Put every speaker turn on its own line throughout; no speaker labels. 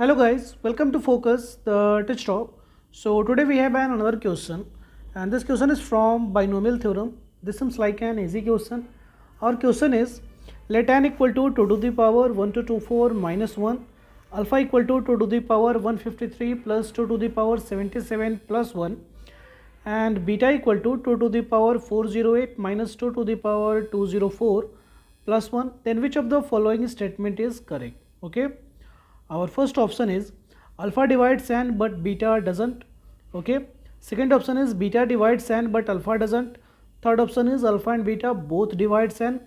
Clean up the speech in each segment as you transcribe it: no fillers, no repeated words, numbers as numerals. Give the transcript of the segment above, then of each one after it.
Hello guys, welcome to Focus, the Touch Talk. So today we have another question, and this question is from binomial theorem. This seems like an easy question. Our question is, let n equal to 2 to the power 1224 minus 1, alpha equal to 2 to the power 153 plus 2 to the power 77 plus 1, and beta equal to 2 to the power 408 minus 2 to the power 204 plus 1, then which of the following statement is correct? Okay. Our first option is alpha divides n but beta doesn't. Okay. Second option is beta divides n but alpha doesn't. Third option is alpha and beta both divides n.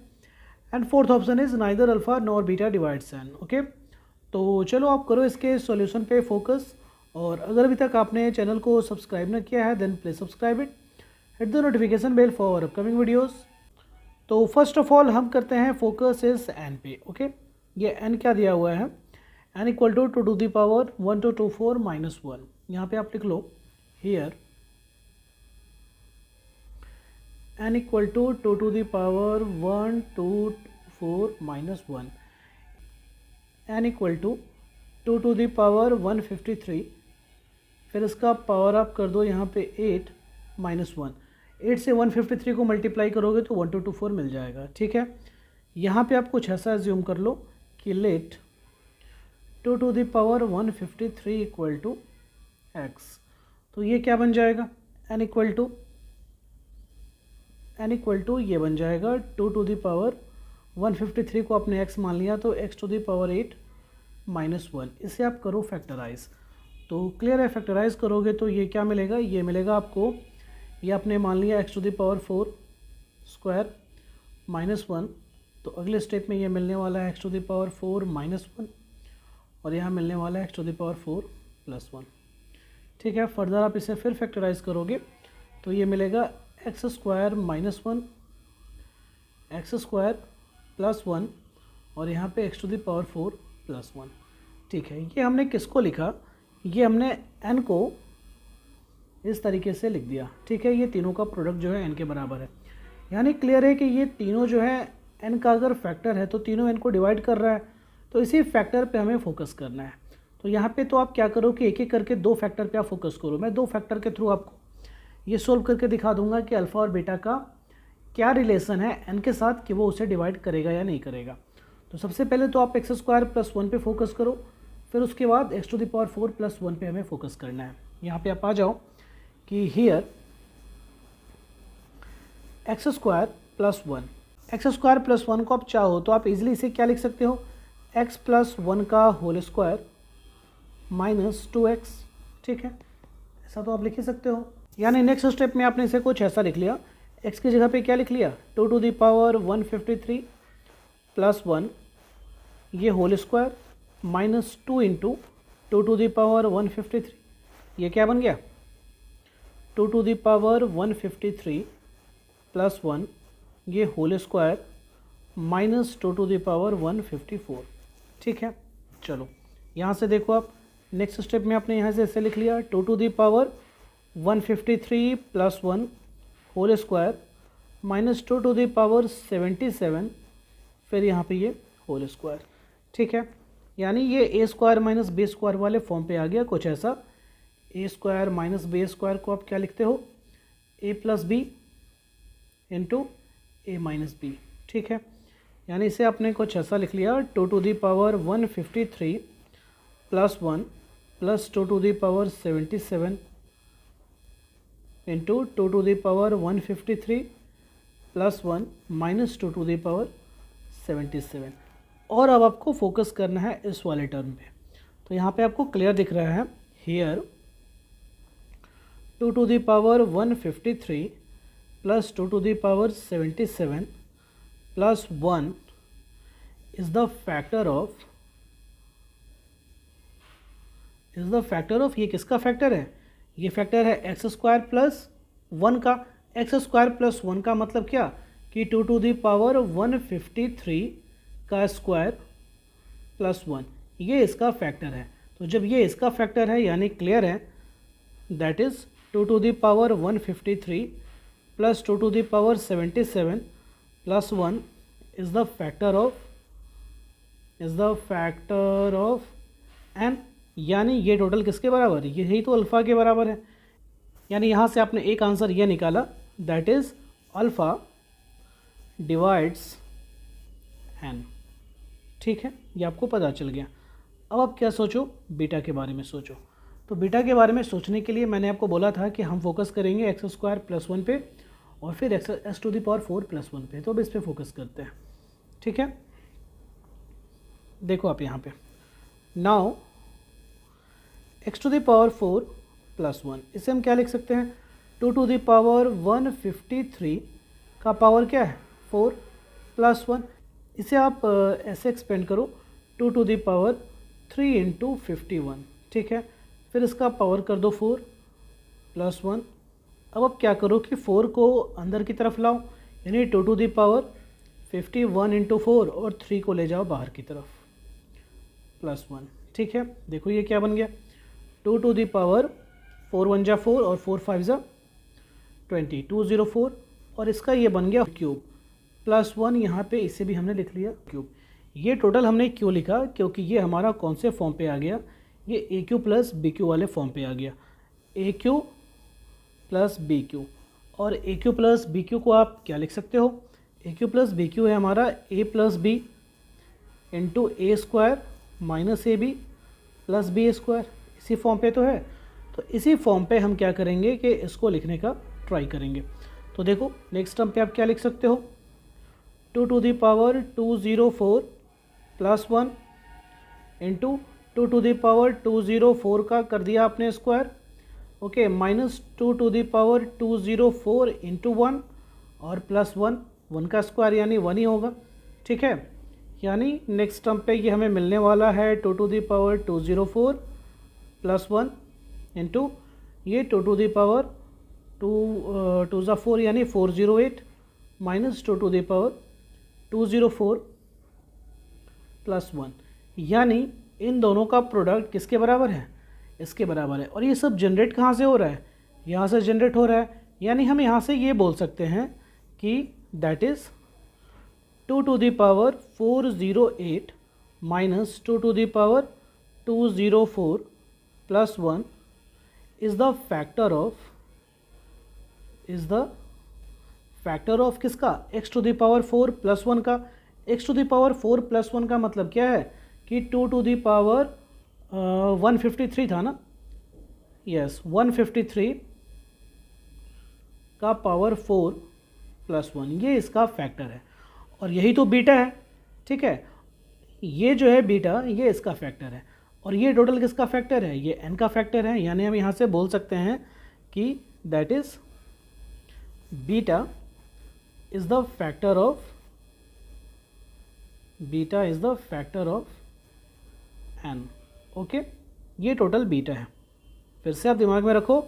And fourth option is neither alpha nor beta divides n. Okay. तो चलो आप करो इसके solution पे focus, और अगर अभी तक आपने चैनल को सब्सक्राइब न किया है then please subscribe it, hit the notification bell for upcoming videos. तो फर्स्ट ऑफ ऑल हम करते हैं फोकस इस एन पे। ओके, ये एन क्या दिया हुआ है, n equal to 2 to the power 1224 minus 1। यहाँ पे आप लिख लो here n equal to 2 to the power 124 minus 1, n equal to 2 to the power 153, फिर इसका पावर आप कर दो यहाँ पे 8 माइनस 1। 8 से 153 को मल्टीप्लाई करोगे तो 1224 मिल जाएगा। ठीक है, यहाँ पे आप कुछ ऐसा एज्यूम कर लो कि let 2 to the power 153 equal to x, तो ये क्या बन जाएगा, n इक्वल टू ये बन जाएगा 2 टू द पावर 153 को आपने x मान लिया तो x to the power 8 minus 1। इसे आप करो फैक्टराइज, तो क्लियर है, फैक्टराइज करोगे तो ये क्या मिलेगा, ये मिलेगा आपको, ये आपने मान लिया x to the power 4 square minus 1, तो अगले स्टेप में ये मिलने वाला है x to the power 4 minus 1, और यहाँ मिलने वाला है x to the power 4 plus 1। ठीक है, फर्दर आप इसे फिर फैक्टराइज करोगे तो ये मिलेगा x square minus 1, x square plus 1, और यहाँ पे x to the power 4 plus 1। ठीक है, ये हमने किसको लिखा, ये हमने n को इस तरीके से लिख दिया। ठीक है, ये तीनों का प्रोडक्ट जो है n के बराबर है, यानी क्लियर है कि ये तीनों जो है n का अगर फैक्टर है तो तीनों n को डिवाइड कर रहा है, तो इसी फैक्टर पे हमें फोकस करना है। तो यहाँ पे तो आप क्या करो कि एक एक करके दो फैक्टर पे आप फोकस करो। मैं दो फैक्टर के थ्रू आपको ये सोल्व करके दिखा दूंगा कि अल्फ़ा और बीटा का क्या रिलेशन है एन के साथ, कि वो उसे डिवाइड करेगा या नहीं करेगा। तो सबसे पहले तो आप एक्स स्क्वायर प्लस 1 पे फोकस करो, फिर उसके बाद x to the power 4 plus 1 पे हमें फोकस करना है। यहाँ पर आप आ जाओ कि here x square plus 1, x square plus 1 को आप चाहो तो आप इजीली इसे क्या लिख सकते हो, x प्लस 1 का होल स्क्वायर माइनस 2x। ठीक है, ऐसा तो आप लिख ही सकते हो। यानी नेक्स्ट स्टेप में आपने इसे कुछ ऐसा लिख लिया, x की जगह पे क्या लिख लिया, 2 टू द पावर 153 प्लस 1 ये whole square minus 2 into 2 to the power 153, ये क्या बन गया 2 टू द पावर 153 प्लस 1 ये whole square minus 2 to the power 154। ठीक है, चलो यहाँ से देखो आप, नेक्स्ट स्टेप में आपने यहाँ से ऐसे लिख लिया 2 to the power 153 plus 1 whole square minus 2 to the power 77, फिर यहाँ पे ये होल स्क्वायर। ठीक है, यानी ये ए स्क्वायर माइनस बी स्क्वायर वाले फॉर्म पे आ गया कुछ ऐसा। ए स्क्वायर माइनस बी स्क्वायर को आप क्या लिखते हो, ए प्लस बी इंटू ए माइनस बी। ठीक है, यानी इसे आपने कुछ ऐसा लिख लिया 2 to the power 153 plus 1 plus 2 to the power 77 into 2 to the power 153 plus 1 minus 2 to the power 77। और अब आपको फोकस करना है इस वाले टर्म पे, तो यहाँ पे आपको क्लियर दिख रहा है here 2 to the power 153 plus 2 to the power 77 plus 1 is the factor of, ये किसका फैक्टर है, ये फैक्टर है एक्स स्क्वायर प्लस 1 का। एक्स स्क्वायर प्लस 1 का मतलब क्या कि 2 टू द पावर 153 का स्क्वायर प्लस 1, ये इसका फैक्टर है। तो जब ये इसका फैक्टर है यानी क्लियर है, that is 2 to the power 153 plus 2 to the power 77 plus 1 is the factor of n, यानी ये टोटल किसके बराबर है, यही तो अल्फ़ा के बराबर है। यानी यहाँ से आपने एक आंसर ये निकाला, that is alpha divides n. ठीक है, ये आपको पता चल गया। अब आप क्या सोचो, बीटा के बारे में सोचो। तो बीटा के बारे में सोचने के लिए मैंने आपको बोला था कि हम फोकस करेंगे एक्स स्क्वायर प्लस 1 पे और फिर s to the power 4 plus 1 पे। तो अब इस पर फोकस करते हैं। ठीक है, देखो आप यहाँ पे, now x to the power 4 plus 1, इसे हम क्या लिख सकते हैं, 2 टू द पावर 153 का पावर क्या है 4 प्लस 1। इसे आप ऐसे एक्सपेंड करो, 2 टू द पावर 3 इंटू 51। ठीक है, फिर इसका पावर कर दो 4 प्लस 1। अब आप क्या करो कि 4 को अंदर की तरफ लाओ, यानी 2 टू द पावर 51 इंटू 4 और 3 को ले जाओ बाहर की तरफ प्लस 1। ठीक है, देखो ये क्या बन गया, 2 टू द पावर 4 1 जा 4 और 4 5 जा 20, 204। और इसका ये बन गया क्यूब प्लस 1, यहाँ पे इसे भी हमने लिख लिया क्यूब। ये टोटल हमने क्यों लिखा, क्योंकि ये हमारा कौन से फॉर्म पे आ गया, ये A Q plus B Q वाले फॉर्म पे आ गया, A Q plus B Q. और A Q plus B Q को आप क्या लिख सकते हो, A Q plus B Q है हमारा A plus B into A square minus A B plus B square. इसी फॉर्म पे तो है, तो इसी फॉर्म पे हम क्या करेंगे कि इसको लिखने का ट्राई करेंगे। तो देखो नेक्स्ट टर्म पे आप क्या लिख सकते हो, 2 to the power 204 plus 1 into 2 to the power 204 का कर दिया आपने square, okay, minus 2 to the power 204 into 1 और प्लस 1 का स्क्वायर यानी 1 ही होगा। ठीक है, यानी नेक्स्ट टर्म पे ये हमें मिलने वाला है 2 to the power 204 plus 1 into ये 2 टू द पावर 2 ज़ा 4 यानी 408 minus 2 to the power 204 plus 1। यानी इन दोनों का प्रोडक्ट किसके बराबर है, इसके बराबर है। और ये सब जनरेट कहाँ से हो रहा है, यहाँ से जनरेट हो रहा है। यानी हम यहाँ से ये बोल सकते हैं कि that is 2 to the power 408 minus 2 to the power 204 plus 1 is the factor of किसका, x to the power 4 plus 1 का। x to the power 4 plus 1 का मतलब क्या है कि 2 टू द पावर 153 था ना, यस 153 का पावर 4 प्लस 1, ये इसका फैक्टर है और यही तो बीटा है। ठीक है, ये जो है बीटा ये इसका फैक्टर है और ये टोटल किसका फैक्टर है, ये n का फैक्टर है। यानी हम यहाँ से बोल सकते हैं कि that is beta is the factor of n। Okay, ये टोटल बीटा है। फिर से आप दिमाग में रखो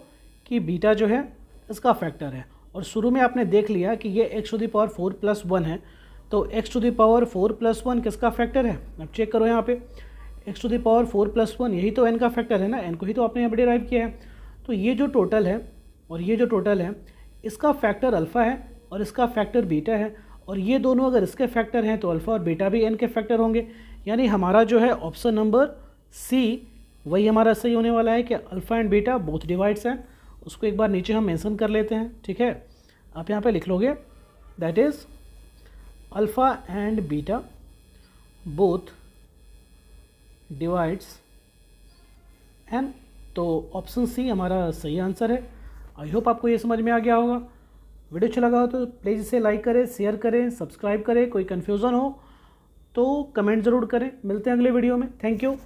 कि बीटा जो है इसका फैक्टर है और शुरू में आपने देख लिया कि ये x to the power 4 plus 1 है, तो x to the power 4 plus 1 किसका फैक्टर है, अब चेक करो यहाँ पे, x to the power 4 plus 1 यही तो n का फैक्टर है ना, n को ही तो आपने यहाँ पे डिराइव किया है। तो ये जो टोटल है और ये जो टोटल है इसका फैक्टर अल्फ़ा है और इसका फैक्टर बीटा है, और ये दोनों अगर इसके फैक्टर हैं तो अल्फ़ा और बीटा भी n के फैक्टर होंगे। यानी हमारा जो है ऑप्शन नंबर सी वही हमारा सही होने वाला है कि alpha and beta both divides हैं। उसको एक बार नीचे हम मेंशन कर लेते हैं। ठीक है, आप यहाँ पे लिख लोगे that is alpha and beta both divides n. तो ऑप्शन सी हमारा सही आंसर है। आई होप आपको ये समझ में आ गया होगा। वीडियो अच्छा लगा हो तो प्लीज़ इसे लाइक करें, शेयर करें, सब्सक्राइब करें। कोई कन्फ्यूज़न हो तो कमेंट ज़रूर करें। मिलते हैं अगले वीडियो में। Thank you.